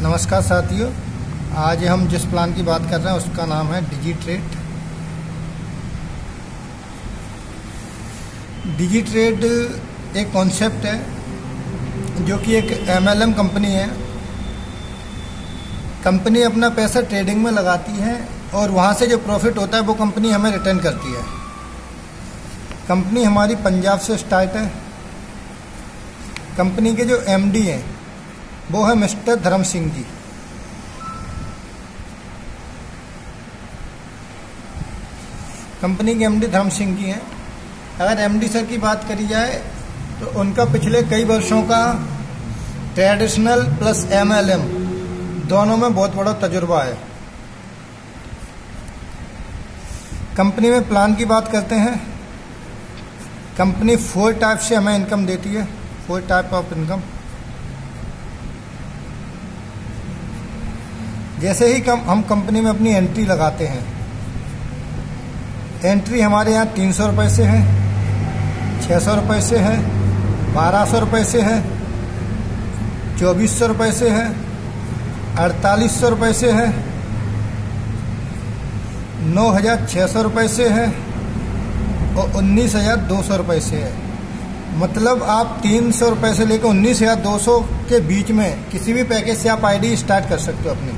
नमस्कार साथियों, आज हम जिस प्लान की बात कर रहे हैं उसका नाम है डिजीट्रेड। डिजीट्रेड एक कॉन्सेप्ट है जो कि एक MLM कंपनी है। कंपनी अपना पैसा ट्रेडिंग में लगाती है और वहाँ से जो प्रॉफिट होता है वो कंपनी हमें रिटर्न करती है। कंपनी हमारी पंजाब से स्टार्ट है। कंपनी के जो MD हैं वो है मिस्टर धर्म सिंह जी। कंपनी के MD धर्म सिंह जी हैं। अगर MD सर की बात करी जाए तो उनका पिछले कई वर्षों का ट्रेडिशनल प्लस MLM दोनों में बहुत बड़ा तजुर्बा है। कंपनी में प्लान की बात करते हैं। कंपनी 4 टाइप से हमें इनकम देती है, 4 टाइप ऑफ इनकम। जैसे ही हम कंपनी में अपनी एंट्री लगाते हैं, एंट्री हमारे यहाँ 300 रुपये से है, 600 रुपये से है, 1200 रुपये से है, 2400 रुपये से है, 4800 रुपये से है, 9600 रुपये से है और 19200 रुपये से है। मतलब आप 300 रुपये से लेकर 19200 के बीच में किसी भी पैकेज से आप आईडी स्टार्ट कर सकते हो अपनी।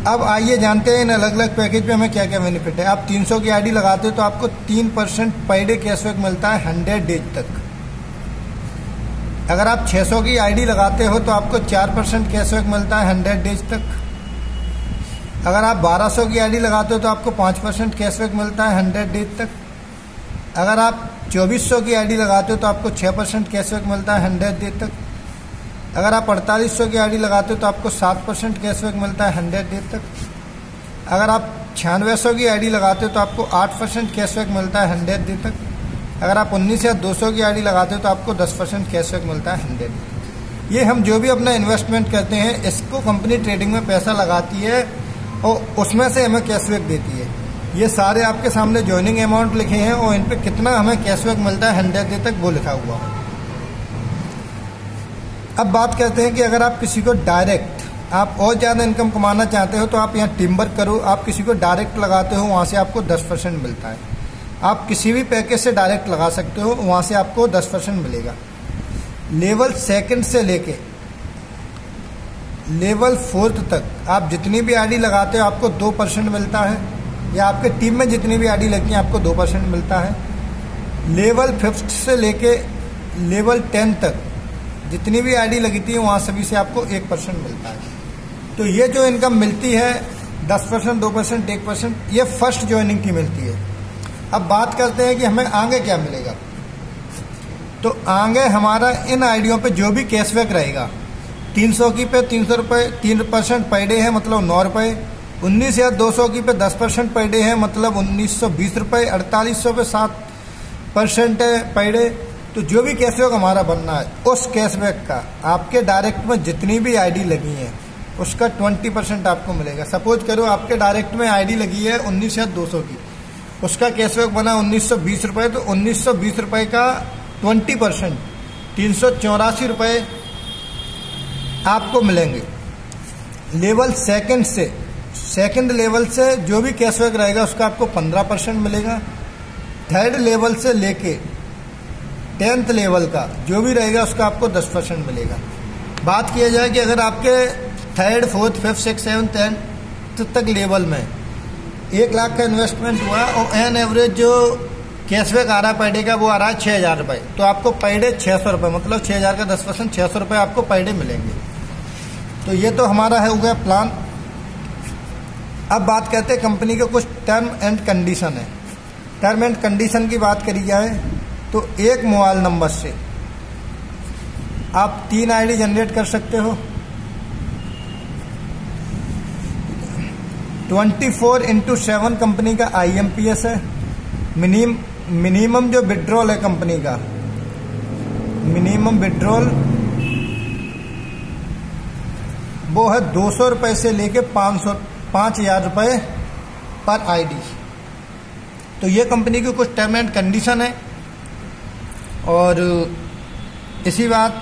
अब आइए जानते हैं इन अलग अलग पैकेज पे हमें क्या क्या बेनिफिट है। आप 300 की आईडी लगाते हो तो आपको 3% पर डे कैशबैक मिलता है 100 डेज तक। अगर आप 600 की आईडी लगाते हो तो आपको 4% कैशबैक मिलता है 100 डेज तक। अगर आप 1200 की आईडी लगाते हो तो आपको 5% कैशबैक मिलता है 100 डेज तक। अगर आप 2400 की आईडी लगाते हो तो आपको 6% कैशबैक मिलता है 100 डेज तक। अगर आप 4800 की आईडी लगाते हो तो आपको 7% कैशबैक मिलता है 100 डेज तक। अगर आप 9600 की आईडी लगाते हो तो आपको 8% कैशबैक मिलता है 100 डेज तक। अगर आप 19200 की आईडी लगाते हो तो आपको 10% कैशबैक मिलता है 100 डेज तक। ये हम जो भी अपना इन्वेस्टमेंट करते हैं इसको कंपनी ट्रेडिंग में पैसा लगाती है और उसमें से हमें कैशबैक देती है। ये सारे आपके सामने ज्वाइनिंग अमाउंट लिखे हैं और इन पर कितना हमें कैशबैक मिलता है 100 डेज तक वो लिखा हुआ है। अब बात करते हैं कि अगर आप किसी को डायरेक्ट आप और ज़्यादा इनकम कमाना चाहते हो तो आप यहाँ टीम वर्क करो। आप किसी को डायरेक्ट लगाते हो वहाँ से आपको 10% मिलता है। आप किसी भी पैकेज से डायरेक्ट लगा सकते हो, वहाँ से आपको 10% मिलेगा। लेवल 2 से लेके लेवल 4 तक आप जितनी भी आईडी लगाते हो आपको 2% मिलता है, या आपके टीम में जितनी भी आईडी लगती है आपको 2% मिलता है। लेवल 5 से लेके लेवल 10 तक जितनी भी आईडी लगती है वहाँ सभी से आपको 1% मिलता है। तो ये जो इनकम मिलती है 10%, 2%, 1%, ये फर्स्ट ज्वाइनिंग की मिलती है। अब बात करते हैं कि हमें आगे क्या मिलेगा। तो आगे हमारा इन आईडियों पे जो भी कैशबैक रहेगा, 300 की पे 300 रुपये 3% पर डे है मतलब 9 रुपये। 19200 की पे 10% पर डे है मतलब 1920 रुपये। 4800 पे 7% है पर डे। तो जो भी कैशबैक हमारा बनना है उस कैशबैक का आपके डायरेक्ट में जितनी भी आईडी लगी है उसका 20% आपको मिलेगा। सपोज करो आपके डायरेक्ट में आईडी लगी है 19200 की, उसका कैशबैक बना 1920 रुपये, तो 1920 रुपये का 20% 384 रुपये आपको मिलेंगे। लेवल सेकंड लेवल से जो भी कैशबैक रहेगा उसका आपको 15% मिलेगा। 3rd लेवल से लेके 10th लेवल का जो भी रहेगा उसका आपको 10% मिलेगा। बात किया जाए कि अगर आपके 3rd, 4th, 5th, 6th, 7th, 10th तक लेवल में 1 लाख का इन्वेस्टमेंट हुआ और एन एवरेज जो कैशबैक आ रहा है पर डे का वो आ रहा है 6000 रुपये, तो आपको पर डे 600 रुपये मतलब 6000 का 10% 600 रुपये आपको पर डे मिलेंगे। तो ये तो हमारा है हो गया प्लान। अब बात करते हैं कंपनी के कुछ टर्म एंड कंडीशन है। टर्म एंड कंडीशन की बात करी जाए तो एक मोबाइल नंबर से आप 3 आईडी जनरेट कर सकते हो। 24/7 कंपनी का IMPS है। मिनिमम जो विड्रॉल है कंपनी का, मिनिमम विड्रॉल वो है 200 रुपये से लेके 5000 रुपये पर आईडी। तो ये कंपनी की कुछ टर्म एंड कंडीशन है। और इसी बात